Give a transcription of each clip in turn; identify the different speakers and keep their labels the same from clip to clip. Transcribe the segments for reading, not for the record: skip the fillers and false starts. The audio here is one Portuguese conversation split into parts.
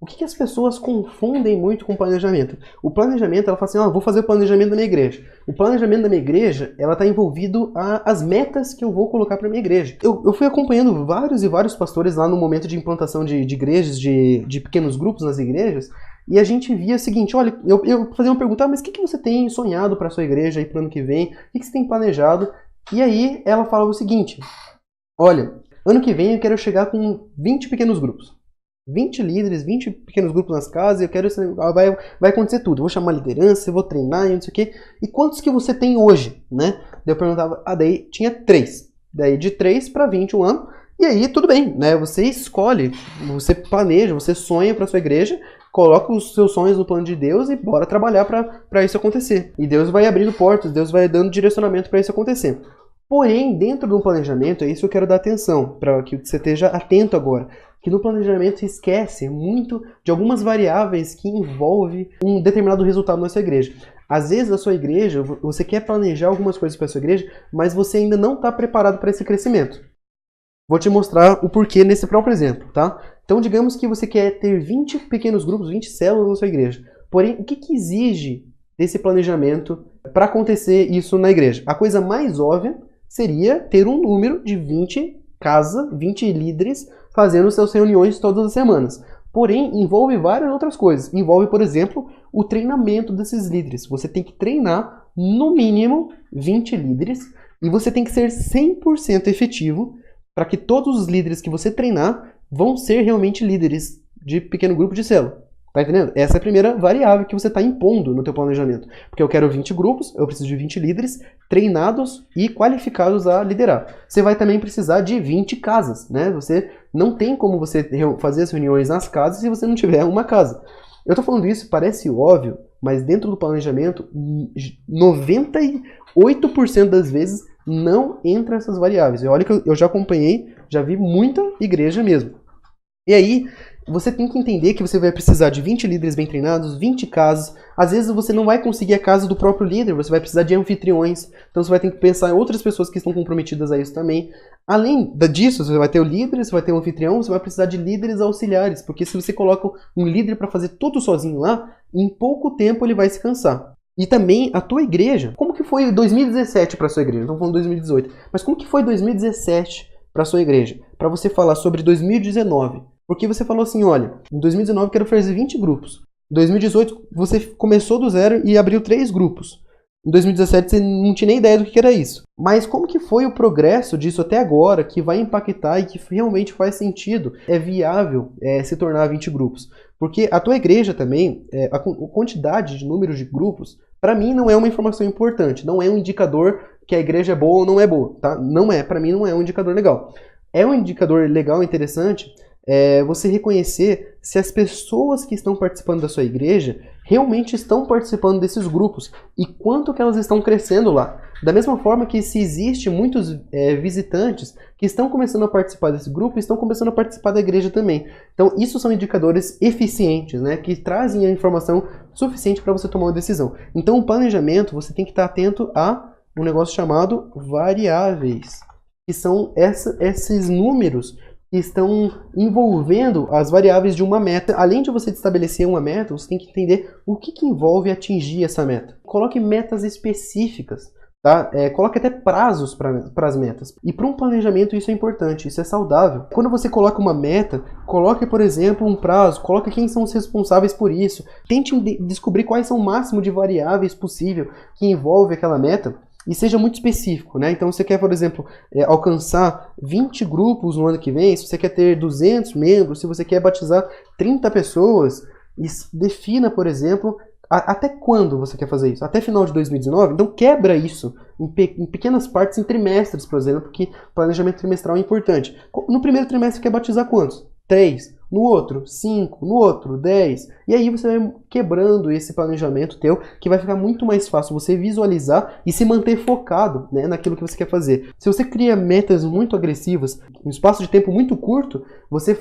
Speaker 1: O que as pessoas confundem muito com planejamento? O planejamento, ela fala assim, vou fazer o planejamento da minha igreja. O planejamento da minha igreja, ela está envolvido as metas que eu vou colocar para minha igreja. Eu fui acompanhando vários e vários pastores lá no momento de implantação de igrejas, de pequenos grupos nas igrejas, e a gente via o seguinte, olha, eu fazia uma pergunta, mas o que você tem sonhado para a sua igreja aí para o ano que vem? O que você tem planejado? E aí ela falava o seguinte, olha, ano que vem eu quero chegar com 20 pequenos grupos. 20 líderes, 20 pequenos grupos nas casas, eu quero, vai acontecer tudo. Eu vou chamar a liderança, eu vou treinar e não sei o quê. E quantos que você tem hoje, né? Daí eu perguntava, daí tinha 3. Daí de 3 para 20 um ano. E aí tudo bem, né? Você escolhe, você planeja, você sonha para sua igreja, coloca os seus sonhos no plano de Deus e bora trabalhar para isso acontecer. E Deus vai abrindo portas, Deus vai dando direcionamento para isso acontecer. Porém, dentro do planejamento, é isso que eu quero dar atenção, para que você esteja atento agora. Que no planejamento se esquece muito de algumas variáveis que envolvem um determinado resultado na sua igreja. Às vezes, a sua igreja, você quer planejar algumas coisas para a sua igreja, mas você ainda não está preparado para esse crescimento. Vou te mostrar o porquê nesse próprio exemplo, tá? Então, digamos que você quer ter 20 pequenos grupos, 20 células na sua igreja. Porém, o que exige desse planejamento para acontecer isso na igreja? A coisa mais óbvia seria ter um número de 20 casas, 20 líderes, fazendo suas reuniões todas as semanas. Porém, envolve várias outras coisas. Envolve, por exemplo, o treinamento desses líderes. Você tem que treinar, no mínimo, 20 líderes e você tem que ser 100% efetivo para que todos os líderes que você treinar vão ser realmente líderes de pequeno grupo de célula. Tá entendendo? Essa é a primeira variável que você está impondo no teu planejamento. Porque eu quero 20 grupos, eu preciso de 20 líderes treinados e qualificados a liderar. Você vai também precisar de 20 casas, né? Você não tem como você fazer as reuniões nas casas se você não tiver uma casa. Eu estou falando isso, parece óbvio, mas dentro do planejamento, 98% das vezes não entra essas variáveis. E olha que eu já acompanhei, já vi muita igreja mesmo. E aí, você tem que entender que você vai precisar de 20 líderes bem treinados, 20 casas. Às vezes você não vai conseguir a casa do próprio líder, você vai precisar de anfitriões. Então você vai ter que pensar em outras pessoas que estão comprometidas a isso também. Além disso, você vai ter o líder, você vai ter um anfitrião, você vai precisar de líderes auxiliares. Porque se você coloca um líder para fazer tudo sozinho lá, em pouco tempo ele vai se cansar. E também a tua igreja. Como que foi 2017 para a sua igreja? Não estamos falando 2018. Mas como que foi 2017 para a sua igreja? Para você falar sobre 2019. Porque você falou assim, olha, em 2019 eu quero fazer 20 grupos. Em 2018 você começou do zero e abriu 3 grupos. Em 2017 você não tinha nem ideia do que era isso. Mas como que foi o progresso disso até agora que vai impactar e que realmente faz sentido? É viável se tornar 20 grupos. Porque a tua igreja também, a quantidade de números de grupos, para mim não é uma informação importante. Não é um indicador que a igreja é boa ou não é boa. Tá? Não é, para mim não é um indicador legal. É um indicador legal e interessante você reconhecer se as pessoas que estão participando da sua igreja realmente estão participando desses grupos e quanto que elas estão crescendo lá. Da mesma forma que se existe muitos visitantes que estão começando a participar desse grupo e estão começando a participar da igreja também. Então isso são indicadores eficientes, né, que trazem a informação suficiente para você tomar uma decisão. Então o planejamento você tem que estar atento a um negócio chamado variáveis, que são esses números que estão envolvendo as variáveis de uma meta. Além de você estabelecer uma meta, você tem que entender o que envolve atingir essa meta. Coloque metas específicas, tá? Coloque até prazos para as metas. E para um planejamento isso é importante, isso é saudável. Quando você coloca uma meta, coloque, por exemplo, um prazo, coloque quem são os responsáveis por isso. Tente descobrir quais são o máximo de variáveis possível que envolve aquela meta. E seja muito específico, né? Então, você quer, por exemplo, alcançar 20 grupos no ano que vem, se você quer ter 200 membros, se você quer batizar 30 pessoas, defina, por exemplo, até quando você quer fazer isso? Até final de 2019? Então, quebra isso em pequenas partes, em trimestres, por exemplo, porque planejamento trimestral é importante. No primeiro trimestre, você quer batizar quantos? 3. No outro, 5. No outro, 10. E aí você vai quebrando esse planejamento teu, que vai ficar muito mais fácil você visualizar e se manter focado, né, naquilo que você quer fazer. Se você cria metas muito agressivas, em um espaço de tempo muito curto, você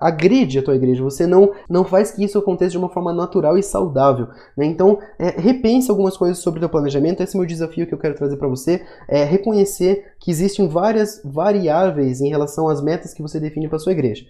Speaker 1: agride a tua igreja. Você não faz que isso aconteça de uma forma natural e saudável, né? Então, repense algumas coisas sobre o teu planejamento. Esse é o meu desafio que eu quero trazer para você. Reconhecer que existem várias variáveis em relação às metas que você define para sua igreja.